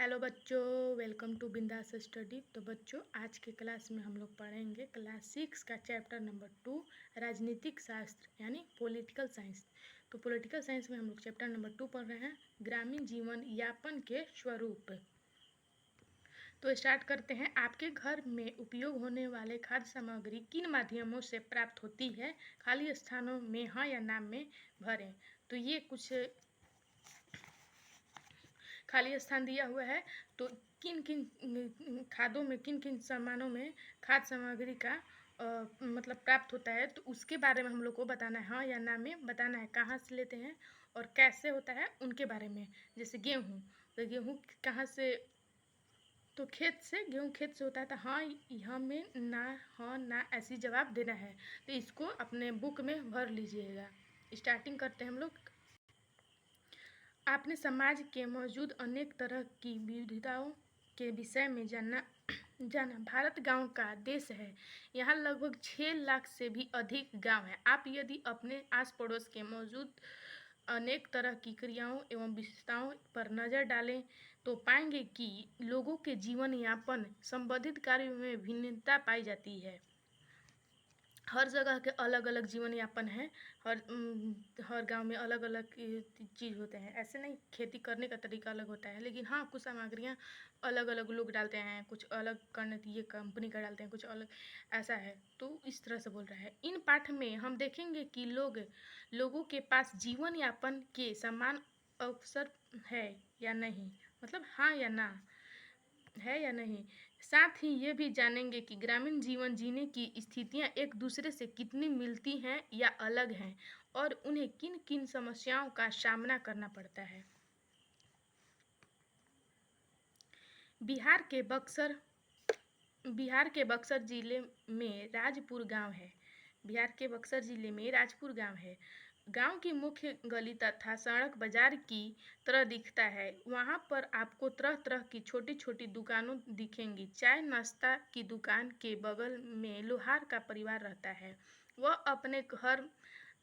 Hello बच्चों, welcome to बिंदास study. तो बच्चों, आज के क्लास में हम लोग पढ़ेंगे क्लास 6 का चैप्टर नंबर 2 राजनीतिक शास्त्र यानी पॉलिटिकल साइंस। तो पॉलिटिकल साइंस में हम लोग चैप्टर नंबर 2 पढ़ रहे हैं, ग्रामीण जीवन यापन के स्वरूप। तो स्टार्ट करते हैं। आपके घर में उपयोग होने वाले खाद्य सामग्री किन माध्यमों से प्राप्त होती है? खाली स्थानों में हाँ या ना में भरें। तो ये कुछ खाली स्थान दिया हुआ है। तो किन किन खादों में, किन किन सामानों में खाद्य सामग्री का मतलब प्राप्त होता है, तो उसके बारे में हम लोग को बताना है, हाँ या ना में बताना है। कहाँ से लेते हैं और कैसे होता है उनके बारे में। जैसे गेहूँ, तो गेहूँ कहाँ से? तो खेत से, गेहूँ खेत से होता है। तो हाँ, यहाँ में ना, हाँ ना ऐसी जवाब देना है। तो इसको अपने बुक में भर लीजिएगा। स्टार्टिंग करते हैं हम लोग। आपने समाज के मौजूद अनेक तरह की विविधताओं के विषय में जाना। भारत गांव का देश है। यहाँ लगभग 6 लाख से भी अधिक गांव हैं। आप यदि अपने आस पड़ोस के मौजूद अनेक तरह की क्रियाओं एवं विशेषताओं पर नज़र डालें तो पाएंगे कि लोगों के जीवन यापन संबंधित कार्यों में भिन्नता पाई जाती है। हर जगह के अलग अलग जीवन यापन है। हर गांव में अलग अलग चीज़ होते हैं। ऐसे नहीं, खेती करने का तरीका अलग होता है, लेकिन हाँ, कुछ सामग्रियाँ अलग अलग लोग डालते हैं, कुछ अलग करने ये कंपनी का डालते हैं, कुछ अलग ऐसा है। तो इस तरह से बोल रहा है। इन पाठ में हम देखेंगे कि लोगों के पास जीवन यापन के समान अवसर है या नहीं, मतलब हाँ या ना है या नहीं। साथ ही ये भी जानेंगे कि ग्रामीण जीवन जीने की स्थितियां एक दूसरे से कितनी मिलती हैं या अलग हैं, और उन्हें किन किन समस्याओं का सामना करना पड़ता है। बिहार के बक्सर जिले में राजपुर गांव है। बिहार के बक्सर जिले में राजपुर गांव है। गांव की मुख्य गली तथा सड़क बाजार की तरह दिखता है। वहां पर आपको तरह तरह की छोटी छोटी दुकानों दिखेंगी। चाय नाश्ता की दुकान के बगल में लोहार का परिवार रहता है। वह अपने घर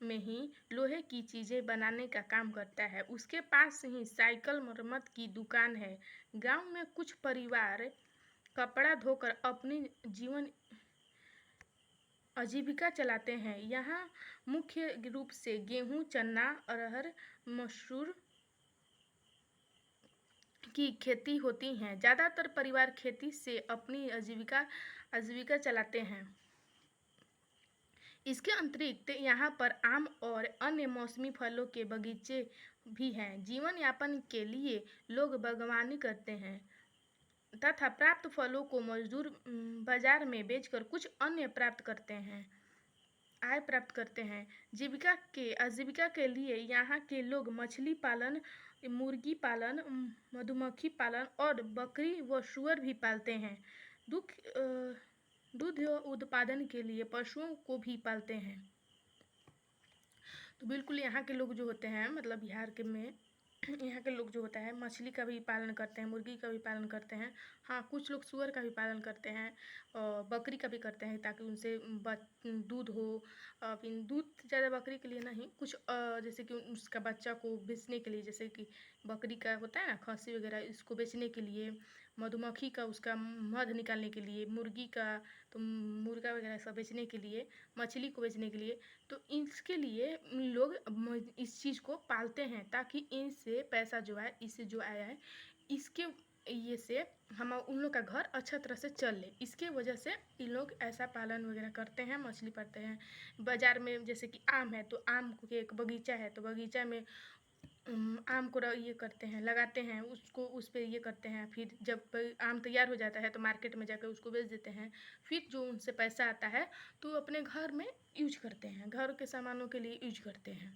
में ही लोहे की चीज़ें बनाने का काम करता है। उसके पास ही साइकिल मरम्मत की दुकान है। गांव में कुछ परिवार कपड़ा धोकर अपनी जीवन आजीविका चलाते हैं। यहाँ मुख्य रूप से गेहूं, चना, अरहर, मसूर की खेती होती है। ज़्यादातर परिवार खेती से अपनी आजीविका चलाते हैं। इसके अतिरिक्त यहाँ पर आम और अन्य मौसमी फलों के बगीचे भी हैं। जीवन यापन के लिए लोग बागवानी करते हैं तथा प्राप्त फलों को मजदूर बाजार में बेचकर कुछ अन्य आय प्राप्त करते हैं। आजीविका के लिए यहाँ के लोग मछली पालन, मुर्गी पालन, मधुमक्खी पालन और बकरी व सूअर भी पालते हैं। दूध उत्पादन के लिए पशुओं को भी पालते हैं। तो बिल्कुल यहाँ के लोग जो होते हैं, मतलब बिहार के में यहाँ के लोग जो होता है, मछली का भी पालन करते हैं, मुर्गी का भी पालन करते हैं। हाँ, कुछ लोग सूअर का भी पालन करते हैं और बकरी का भी करते हैं, ताकि उनसे दूध हो। फिर दूध ज़्यादा बकरी के लिए नहीं, कुछ जैसे कि उसका बच्चा को बेचने के लिए, जैसे कि बकरी का होता है ना खस्सी वगैरह, इसको बेचने के लिए, मधुमक्खी का उसका मध निकालने के लिए, मुर्गी का तो मुर्गा वगैरह सब बेचने के लिए, मछली को बेचने के लिए। तो इसके लिए लोग इस चीज़ को पालते हैं, ताकि इनसे पैसा जो है, इससे जो आया है, इसके ये से हम उन लोग का घर अच्छा तरह से चल ले, इसके वजह से इन लोग ऐसा पालन वगैरह करते हैं, मछली पालते हैं। बाज़ार में जैसे कि आम है, तो आम के एक बगीचा है, तो बगीचा में आम को ये करते हैं, लगाते हैं, उसको उस पर ये करते हैं। फिर जब आम तैयार हो जाता है तो मार्केट में जाकर उसको बेच देते हैं। फिर जो उनसे पैसा आता है तो अपने घर में यूज करते हैं, घर के सामानों के लिए यूज करते हैं।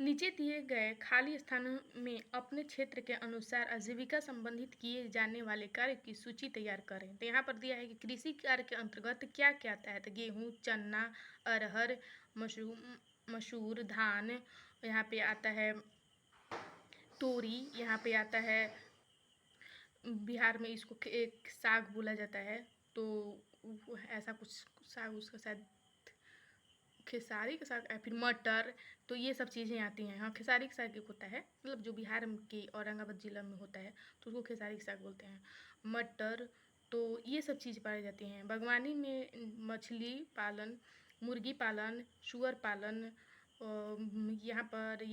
नीचे दिए गए खाली स्थानों में अपने क्षेत्र के अनुसार आजीविका संबंधित किए जाने वाले कार्य की सूची तैयार करें। तो यहाँ पर दिया है कि कृषि कार्य के अंतर्गत क्या क्या आता है। तो गेहूँ, चना, अरहर, मसूर, धान, यहाँ पे आता है तोरी, यहाँ पे आता है, बिहार में इसको एक साग बोला जाता है, तो ऐसा कुछ साग उसका शायद खेसारी का साग या फिर मटर, तो ये सब चीज़ें आती हैं। हाँ, खेसारी का साग एक होता है, मतलब जो बिहार के औरंगाबाद जिला में होता है तो उसको खेसारी का साग बोलते हैं। मटर, तो ये सब चीज़ पाई जाती हैं। बागवानी में मछली पालन, मुर्गी पालन, सुअर पालन, यहाँ पर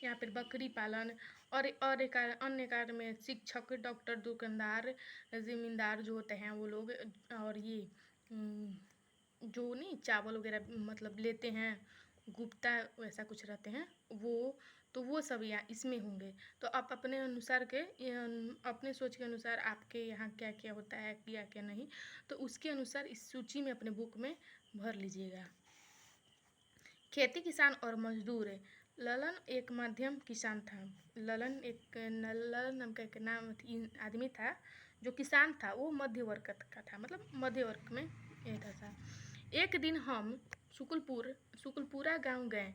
यहाँ पर बकरी पालन और एक अन्य कार्य में शिक्षक, डॉक्टर, दुकानदार, ज़मींदार जो होते हैं वो लोग, और ये जो नहीं चावल वगैरह मतलब लेते हैं, गुप्ता वैसा कुछ रहते हैं वो, तो वो सब यहाँ इसमें होंगे। तो आप अपने अनुसार के अपने सोच के अनुसार आपके यहाँ क्या क्या होता है, क्या क्या नहीं, तो उसके अनुसार इस सूची में अपने बुक में भर लीजिएगा। खेती किसान और मजदूर। ललन एक मध्यम किसान था। ललन नाम का एक नाम आदमी था जो किसान था, वो मध्य वर्ग का था, मतलब मध्य वर्ग में रहता था। एक दिन हम सुकुलपुरा गांव गए।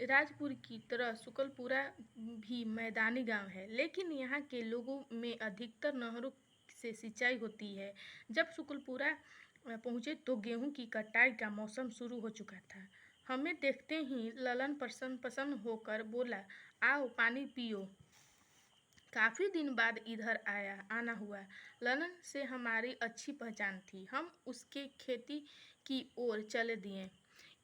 राजपुर की तरह सुकुलपुरा भी मैदानी गांव है, लेकिन यहाँ के लोगों में अधिकतर नहरों से सिंचाई होती है। जब सुकुलपुरा पहुँचे तो गेहूं की कटाई का मौसम शुरू हो चुका था। हमें देखते ही ललन प्रसन्न होकर बोला, आओ पानी पियो। काफ़ी दिन बाद इधर आना हुआ। ललन से हमारी अच्छी पहचान थी। हम उसके खेती की ओर चले दिए।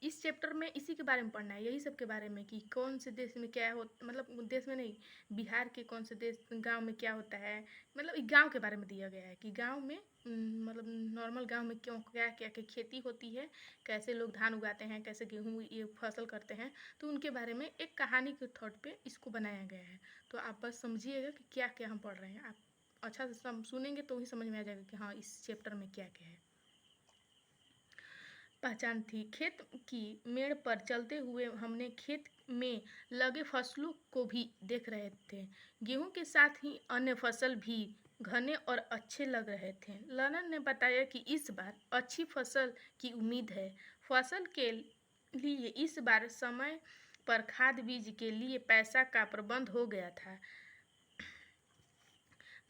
इस चैप्टर में इसी के बारे में पढ़ना है, यही सब के बारे में कि कौन से देश में क्या हो, मतलब देश में नहीं, बिहार के कौन से देश गांव में क्या होता है, मतलब गांव के बारे में दिया गया है कि गांव में मतलब नॉर्मल गांव में क्यों क्या क्या क्या खेती होती है, कैसे लोग धान उगाते हैं, कैसे गेहूँ ये फसल करते हैं, तो उनके बारे में एक कहानी के थॉट पे इसको बनाया गया है। तो आप बस समझिएगा कि क्या क्या हम पढ़ रहे हैं। आप अच्छा से सुनेंगे तो ही समझ में आ जाएगा कि हाँ इस चैप्टर में क्या क्या है। पहचान थी। खेत की मेड़ पर चलते हुए हमने खेत में लगे फसलों को भी देख रहे थे। गेहूं के साथ ही अन्य फसल भी घने और अच्छे लग रहे थे। ललन ने बताया कि इस बार अच्छी फसल की उम्मीद है। फसल के लिए इस बार समय पर खाद बीज के लिए पैसा का प्रबंध हो गया था।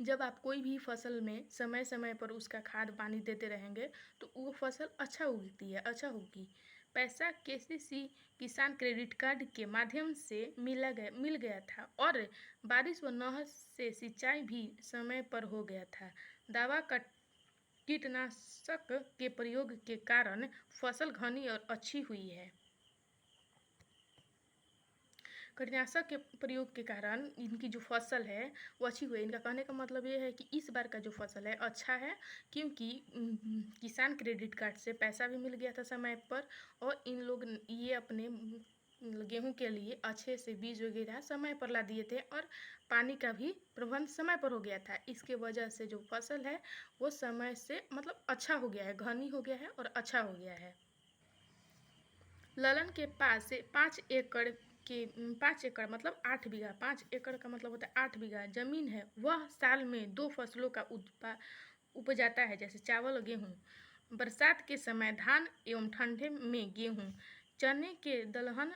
जब आप कोई भी फसल में समय समय पर उसका खाद पानी देते रहेंगे तो वो फसल अच्छा उगती है, अच्छा होगी। पैसा केसीसी किसान क्रेडिट कार्ड के माध्यम से मिल गया था और बारिश व नहर से सिंचाई भी समय पर हो गया था। दवा का कीटनाशक के प्रयोग के कारण फसल घनी और अच्छी हुई है। कीटनाशक के प्रयोग के कारण इनकी जो फसल है वो अच्छी हुई है। इनका कहने का मतलब ये है कि इस बार का जो फसल है अच्छा है, क्योंकि किसान क्रेडिट कार्ड से पैसा भी मिल गया था समय पर, और इन लोग ये अपने गेहूं के लिए अच्छे से बीज वगैरह समय पर ला दिए थे और पानी का भी प्रबंध समय पर हो गया था। इसके वजह से जो फसल है वो समय से मतलब अच्छा हो गया है, घनी हो गया है और अच्छा हो गया है। ललन के पास से 5 एकड़ मतलब 8 बीघा, 5 एकड़ का मतलब होता है 8 बीघा जमीन है। वह साल में 2 फसलों का उपजाता है, जैसे चावल और गेहूँ। बरसात के समय धान एवं ठंडे में गेहूँ, चने के दलहन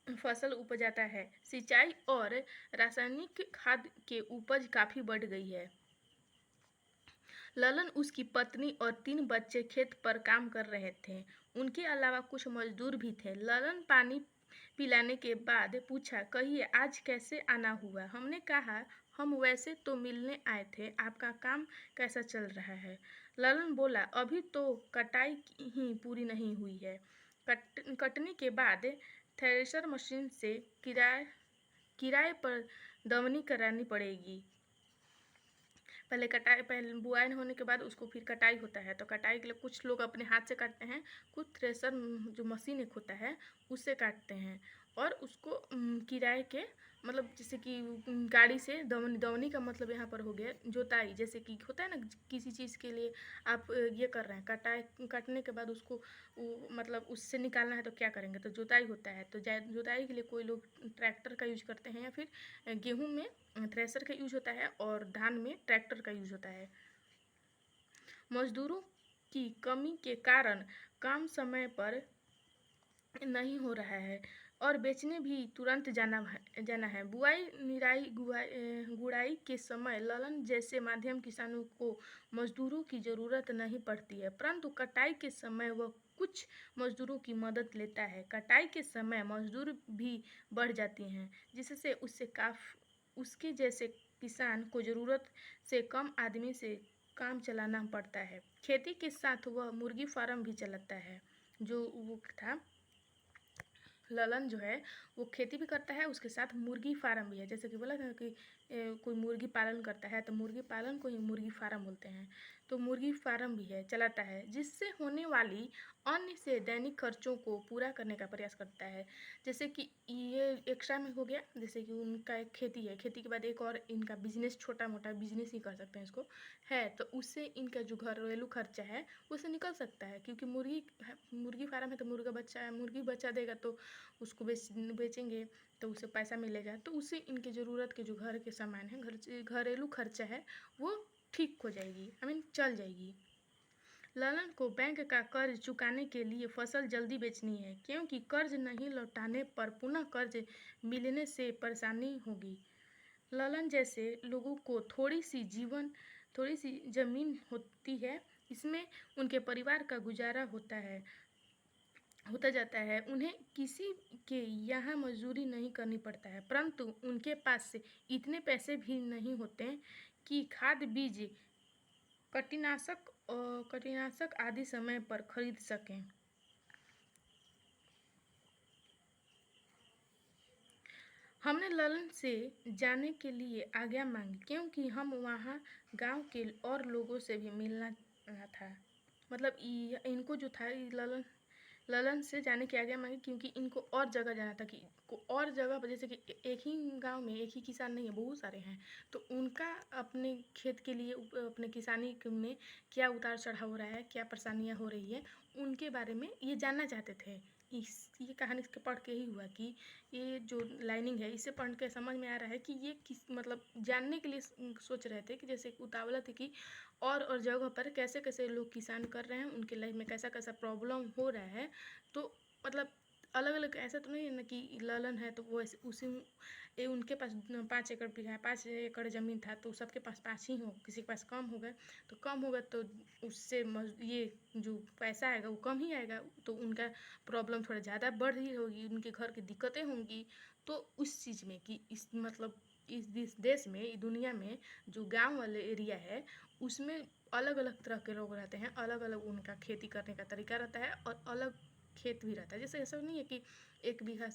फसल उपजाता है। सिंचाई और रासायनिक खाद के उपज काफ़ी बढ़ गई है। ललन, उसकी पत्नी और 3 बच्चे खेत पर काम कर रहे थे। उनके अलावा कुछ मजदूर भी थे। ललन पानी पिलाने के बाद पूछा, कहिए आज कैसे आना हुआ? हमने कहा, हम वैसे तो मिलने आए थे, आपका काम कैसा चल रहा है? ललन बोला, अभी तो कटाई ही पूरी नहीं हुई है। कटनी के बाद थ्रेशर मशीन से किराए पर दमनी करानी पड़ेगी। पहले बुआई होने के बाद उसको फिर कटाई होता है। तो कटाई के लिए कुछ लोग अपने हाथ से काटते हैं, कुछ थ्रेशर जो मशीन एक होता है उससे काटते हैं, और उसको किराए के मतलब जैसे कि गाड़ी से दवनी का मतलब यहाँ पर हो गया जोताई। जैसे कि होता है ना किसी चीज़ के लिए आप ये कर रहे हैं, काटने के बाद उसको मतलब उससे निकालना है तो क्या करेंगे, तो जोताई होता है। तो जोताई के लिए कोई लोग ट्रैक्टर का यूज करते हैं, या फिर गेहूँ में थ्रेशर का यूज होता है और धान में ट्रैक्टर का यूज होता है। मजदूरों की कमी के कारण काम समय पर नहीं हो रहा है। और बेचने भी तुरंत जाना है। बुआई निराई गुड़ाई के समय ललन जैसे माध्यम किसानों को मजदूरों की ज़रूरत नहीं पड़ती है, परंतु कटाई के समय वह कुछ मजदूरों की मदद लेता है। कटाई के समय मजदूर भी बढ़ जाती हैं, जिससे उसके जैसे किसान को ज़रूरत से कम आदमी से काम चलाना पड़ता है। खेती के साथ वह मुर्गी फार्म भी चलाता है। जो वो था ललन जो है वो खेती भी करता है, उसके साथ मुर्गी फार्म भी है। जैसे कि बोला था कि कोई मुर्गी पालन करता है तो मुर्गी पालन को ही मुर्गी फार्म बोलते हैं। तो मुर्गी फार्म भी है, चलाता है, जिससे होने वाली अन्य से दैनिक खर्चों को पूरा करने का प्रयास करता है। जैसे कि ये एक्स्ट्रा में हो गया, जैसे कि उनका एक खेती है, खेती के बाद एक और इनका बिजनेस, छोटा मोटा बिजनेस ही कर सकते हैं इसको, है तो उससे इनका जो घरेलू खर्चा है उससे निकल सकता है। क्योंकि मुर्गी फार्म है तो मुर्गा बच्चा है, मुर्गी बच्चा देगा तो उसको बेचेंगे तो उससे पैसा मिलेगा, तो उससे इनके ज़रूरत के जो घर के सामान है, घरेलू खर्चा है वो ठीक हो जाएगी, चल जाएगी। ललन को बैंक का कर्ज चुकाने के लिए फसल जल्दी बेचनी है, क्योंकि कर्ज नहीं लौटाने पर पुनः कर्ज मिलने से परेशानी होगी। ललन जैसे लोगों को थोड़ी सी ज़मीन होती है, इसमें उनके परिवार का गुजारा होता जाता है। उन्हें किसी के यहाँ मजदूरी नहीं करनी पड़ता है, परंतु उनके पास इतने पैसे भी नहीं होते कि खाद बीज कीटनाशक आदि समय पर खरीद सकें। हमने ललन से जाने के लिए आज्ञा मांगी, क्योंकि हम वहाँ गांव के और लोगों से भी मिलना था। मतलब इनको जो था ललन से जाने की आज्ञा मांगी, क्योंकि इनको और जगह जाना था, कि और जगह पर, जैसे कि एक ही गांव में एक ही किसान नहीं है, बहुत सारे हैं, तो उनका अपने खेत के लिए, अपने किसानी में क्या उतार चढ़ाव हो रहा है, क्या परेशानियां हो रही है, उनके बारे में ये जानना चाहते थे। ये कहानी पढ़ के ही हुआ कि ये जो लाइनिंग है, इसे पढ़ के समझ में आ रहा है कि ये मतलब जानने के लिए सोच रहे थे, कि जैसे उतावला थे कि और जगह पर कैसे कैसे लोग किसान कर रहे हैं, उनके लाइफ में कैसा कैसा प्रॉब्लम हो रहा है। तो मतलब अलग अलग, ऐसा तो नहीं है ना कि ललन है तो वो उनके पास 5 एकड़ बीघा है, 5 एकड़ ज़मीन था, तो सबके पास 5 ही हो, किसी के पास कम होगा तो उससे ये जो पैसा आएगा वो कम ही आएगा, तो उनका प्रॉब्लम थोड़ा ज़्यादा बढ़ रही होगी, उनके घर की दिक्कतें होंगी। तो उस चीज़ में कि इस देश में, इस दुनिया में जो गांव वाले एरिया है उसमें अलग अलग तरह के लोग रहते हैं, अलग अलग उनका खेती करने का तरीका रहता है, और अलग खेत भी रहता है। जैसे ऐसा नहीं है कि 1 बीघा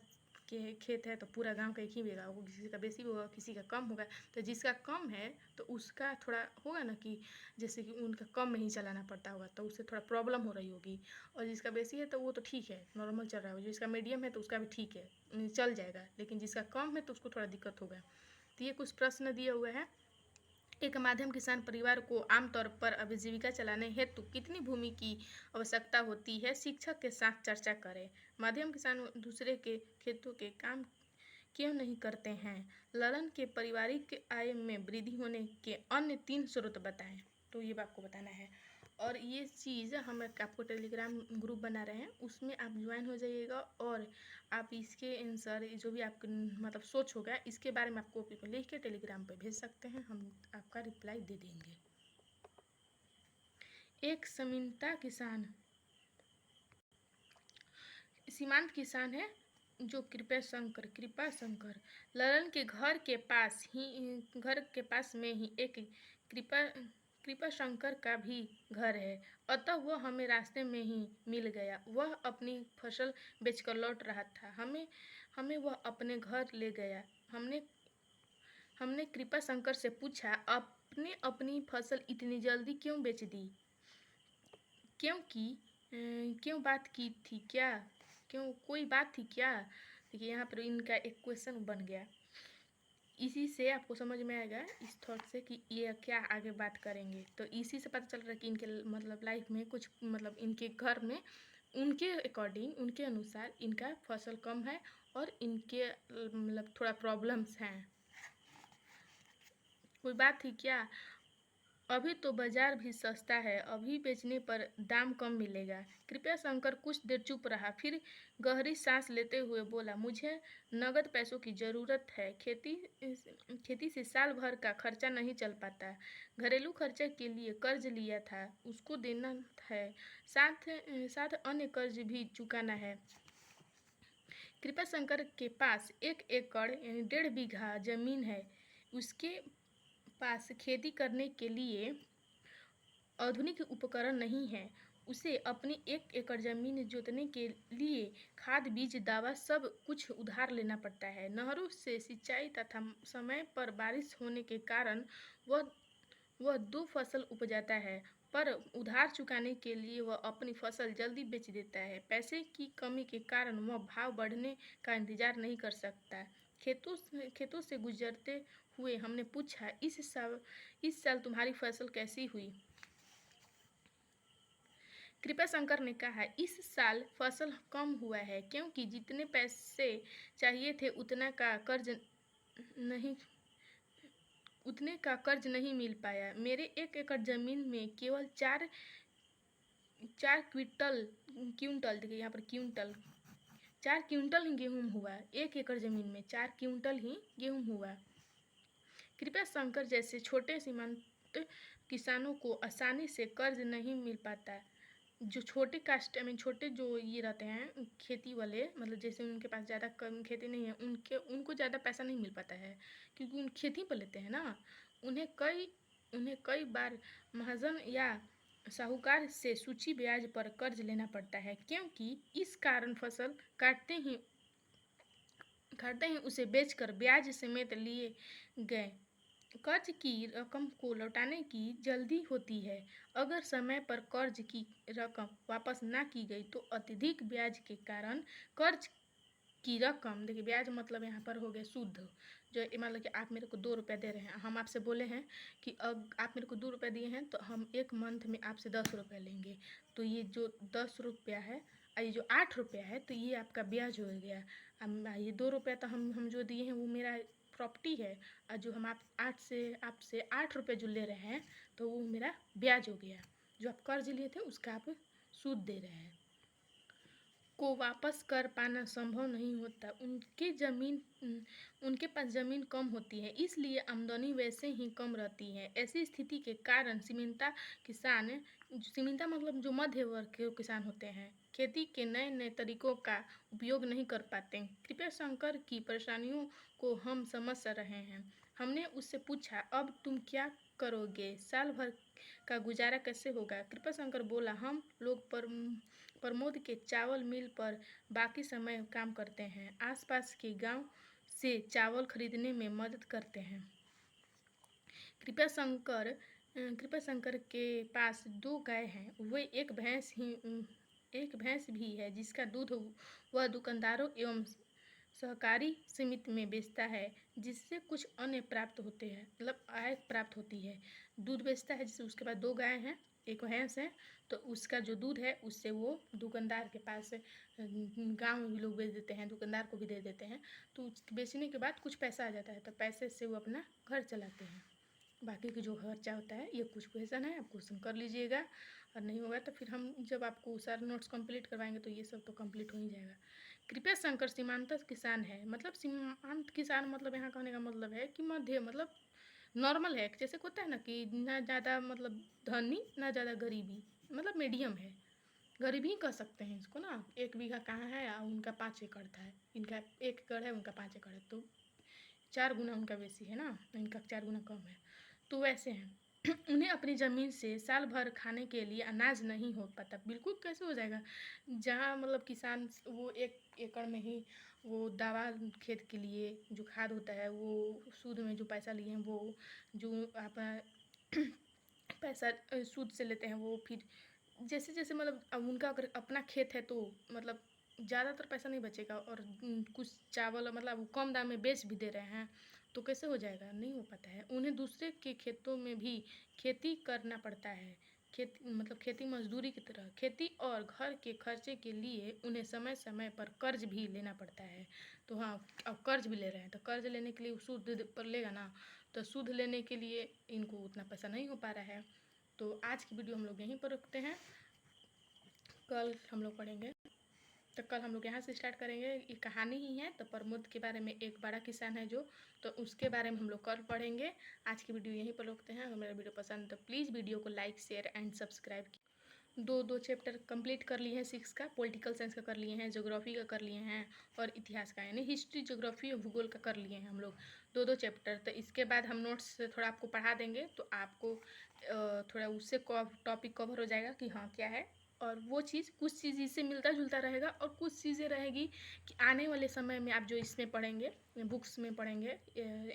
के खेत है तो पूरा गांव का 1 ही बीघा होगा, किसी का बेसी होगा, किसी का कम होगा। तो जिसका कम है तो उसका थोड़ा होगा ना, कि जैसे कि उनका कम में ही चलाना पड़ता होगा तो उससे थोड़ा प्रॉब्लम हो रही होगी, और जिसका बेसी है तो वो तो ठीक है, नॉर्मल चल रहा है। जिसका मीडियम है तो उसका भी ठीक है, चल जाएगा, लेकिन जिसका कम है तो उसको थोड़ा दिक्कत होगा। तो ये कुछ प्रश्न दिए हुए हैं। एक माध्यम किसान परिवार को आमतौर पर आजीविका चलाने हेतु कितनी भूमि की आवश्यकता होती है, शिक्षक के साथ चर्चा करें। मध्यम किसान दूसरे के खेतों के काम क्यों नहीं करते हैं। ललन के पारिवारिक आय में वृद्धि होने के अन्य 3 स्रोत बताएं। तो ये आपको बताना है, और ये चीज़ हम आपको टेलीग्राम ग्रुप बना रहे हैं, उसमें आप ज्वाइन हो जाइएगा, और आप इसके आंसर जो भी आपके मतलब सोच होगा इसके बारे में आपको लिख के टेलीग्राम पे भेज सकते हैं, हम आपका रिप्लाई दे देंगे। एक सीमांत किसान है जो कृपा शंकर ललन के घर के पास में ही एक कृपा शंकर का भी घर है, अतः वह हमें रास्ते में ही मिल गया। वह अपनी फसल बेचकर लौट रहा था, हमें वह अपने घर ले गया। हमने कृपा शंकर से पूछा, आपने अपनी फसल इतनी जल्दी क्यों बेच दी, क्यों बात की थी क्या, क्यों कोई बात थी क्या। देखिए यहाँ पर इनका एक क्वेश्चन बन गया, इसी से आपको समझ में आएगा, इस थॉट से, कि ये क्या आगे बात करेंगे। तो इसी से पता चल रहा है कि इनके मतलब लाइफ में कुछ मतलब इनके घर में उनके अकॉर्डिंग, उनके अनुसार इनका फसल कम है, और इनके मतलब थोड़ा प्रॉब्लम्स हैं। कोई बात थी क्या, अभी तो बाजार भी सस्ता है, अभी बेचने पर दाम कम मिलेगा। कृपया शंकर कुछ देर चुप रहा, फिर गहरी सांस लेते हुए बोला, मुझे नगद पैसों की ज़रूरत है। खेती से साल भर का खर्चा नहीं चल पाता। घरेलू खर्चे के लिए कर्ज लिया था, उसको देना है। साथ साथ अन्य कर्ज भी चुकाना है। कृपा शंकर के पास 1 एकड़ यानी 1.5 बीघा जमीन है। उसके पास खेती करने के लिए आधुनिक उपकरण नहीं है। उसे अपनी 1 एकड़ जमीन जोतने के लिए खाद बीज दवा सब कुछ उधार लेना पड़ता है। नहरों से सिंचाई तथा समय पर बारिश होने के कारण वह 2 फसल उपजाता है, पर उधार चुकाने के लिए वह अपनी फसल जल्दी बेच देता है। पैसे की कमी के कारण वह भाव बढ़ने का इंतजार नहीं कर सकता। खेतों से गुजरते हुए हमने पूछा, इस साल तुम्हारी फसल कैसी हुई? कृपा शंकर ने कहा, इस साल फसल कम हुआ है क्योंकि जितने पैसे चाहिए थे उतने का कर्ज नहीं मिल पाया। मेरे 1 एकड़ जमीन में केवल चार चार क्विंटल देखिए यहाँ पर क्विंटल 4 क्विंटल ही गेहूँ हुआ। 1 एकड़ जमीन में 4 क्विंटल ही गेहूँ हुआ। कृपया शंकर जैसे छोटे सीमांत किसानों को आसानी से कर्ज नहीं मिल पाता। जो छोटे जो ये रहते हैं खेती वाले, मतलब जैसे उनके पास ज़्यादा कम खेती नहीं है, उनको ज़्यादा पैसा नहीं मिल पाता है क्योंकि उन खेती पर लेते हैं ना। उन्हें कई बार महाजन या साहूकार से सूची ब्याज पर कर्ज लेना पड़ता है, क्योंकि इस कारण फसल काटते ही उसे बेचकर ब्याज समेत लिए गए कर्ज की रकम को लौटाने की जल्दी होती है। अगर समय पर कर्ज की रकम वापस ना की गई तो अत्यधिक ब्याज के कारण कर्ज की रकम, देखिए ब्याज मतलब यहाँ पर हो गया सूद। जो मान लो कि आप मेरे को 2 रुपया दे रहे हैं, हम आपसे बोले हैं कि अब आप मेरे को 2 रुपया दिए हैं तो हम 1 मंथ में आपसे 10 रुपया लेंगे। तो ये जो 10 रुपया है, ये जो 8 रुपया है, तो ये आपका ब्याज हो गया। अब ये 2 रुपया तो हम जो दिए हैं वो मेरा प्रॉपर्टी है, और जो हम आपसे 8 रुपये जो ले रहे हैं तो वो मेरा ब्याज हो गया। जो आप कर्ज लिए थे उसका आप सूद दे रहे हैं। को वापस कर पाना संभव नहीं होता। उनके पास ज़मीन कम होती है, इसलिए आमदनी वैसे ही कम रहती है। ऐसी स्थिति के कारण सीमिंता मतलब जो मध्य वर्ग के किसान होते हैं, खेती के नए नए तरीकों का उपयोग नहीं कर पाते। कृपया शंकर की परेशानियों को हम समझ रहे हैं। हमने उससे पूछा, अब तुम क्या करोगे? साल भर का गुजारा कैसे होगा? कृपा शंकर बोला, हम लोग प्रमोद के चावल मिल पर बाकी समय काम करते हैं। आसपास के गांव से चावल खरीदने में मदद करते हैं। कृपा शंकर के पास 2 गाय हैं। वे एक भैंस भी है जिसका दूध वह दुकानदारों एवं सहकारी समिति में बेचता है, जिससे कुछ अन्य प्राप्त होते हैं, मतलब आय प्राप्त होती है। दूध बेचता है, जिससे उसके पास 2 गाय हैं, एक भैंस है, तो उसका जो दूध है उससे वो दुकानदार के पास गांव में भी लोग बेच देते हैं, दुकानदार को भी दे देते हैं। तो बेचने के बाद कुछ पैसा आ जाता है, तो पैसे से वो अपना घर चलाते हैं। बाकी की जो खर्चा होता है, ये कुछ क्वेश्चन है, आप क्वेश्चन कर लीजिएगा, और नहीं होगा तो फिर हम जब आपको सारे नोट्स कंप्लीट करवाएंगे तो ये सब तो कंप्लीट हो ही जाएगा। कृपया शंकर सीमांत किसान है, मतलब सीमांत किसान मतलब यहाँ कहने का मतलब है कि मध्य, मतलब नॉर्मल है, जैसे होता है ना कि ना ज़्यादा मतलब धनी ना ज़्यादा गरीबी, मतलब मीडियम है। गरीब ही कह सकते हैं इसको ना। 1 बीघा कहाँ है और उनका 5 एकड़ था, इनका 1 एकड़ है, उनका 5 एकड़ है, तो 4 गुना उनका बेसी है ना, इनका 4 गुना कम है। तो वैसे हैं उन्हें अपनी ज़मीन से साल भर खाने के लिए अनाज नहीं हो पाता। बिल्कुल कैसे हो जाएगा, जहाँ मतलब किसान वो 1 एकड़ में ही वो दवा खेत के लिए जो खाद होता है, वो सूद में जो पैसा लिए हैं, वो जो आप पैसा सूद से लेते हैं, वो फिर जैसे जैसे मतलब अब उनका अगर अपना खेत है तो मतलब ज़्यादातर पैसा नहीं बचेगा, और कुछ चावल मतलब वो कम दाम में बेच भी दे रहे हैं, तो कैसे हो जाएगा? नहीं हो पाता है। उन्हें दूसरे के खेतों में भी खेती करना पड़ता है, खेती मतलब खेती मजदूरी की तरह खेती और घर के खर्चे के लिए उन्हें समय समय पर कर्ज भी लेना पड़ता है। तो हाँ, अब कर्ज भी ले रहे हैं तो कर्ज लेने के लिए सूद पर लेगा ना, तो सूद लेने के लिए इनको उतना पैसा नहीं हो पा रहा है। तो आज की वीडियो हम लोग यहीं पर रखते हैं, कल हम लोग पढ़ेंगे। तो कल हम लोग यहाँ से स्टार्ट करेंगे। ये कहानी ही है, तो प्रमोद के बारे में, एक बड़ा किसान है जो, तो उसके बारे में हम लोग कल पढ़ेंगे। आज की वीडियो यहीं पर रोकते हैं। अगर मेरा वीडियो पसंद है तो प्लीज़ वीडियो को लाइक शेयर एंड सब्सक्राइब। दो चैप्टर कंप्लीट कर लिए हैं, 6 का, पॉलिटिकल साइंस का कर लिए हैं, ज्योग्राफी का कर लिए हैं और इतिहास का, यानी हिस्ट्री, ज्योग्राफी और भूगोल का कर लिए हैं हम लोग दो चैप्टर। तो इसके बाद हम नोट्स से थोड़ा आपको पढ़ा देंगे, तो आपको थोड़ा उससे टॉपिक कवर हो जाएगा कि हाँ क्या है। और वो चीज़, कुछ चीज़ इससे मिलता जुलता रहेगा और कुछ चीज़ें रहेगी कि आने वाले समय में आप जो इसमें पढ़ेंगे, बुक्स में पढ़ेंगे,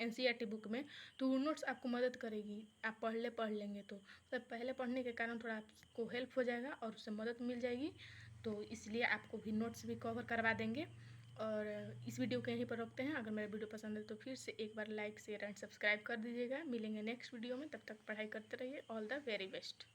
NCERT बुक में, तो वो नोट्स आपको मदद करेगी। आप पढ़ लेंगे तो पहले पढ़ने के कारण थोड़ा आपको हेल्प हो जाएगा और उससे मदद मिल जाएगी। तो इसलिए आपको भी नोट्स भी कवर करवा देंगे। और इस वीडियो को यहीं पर रखते हैं। अगर मेरा वीडियो पसंद है तो फिर से एक बार लाइक शेयर एंड सब्सक्राइब कर दीजिएगा। मिलेंगे नेक्स्ट वीडियो में, तब तक पढ़ाई करते रहिए। All the very best.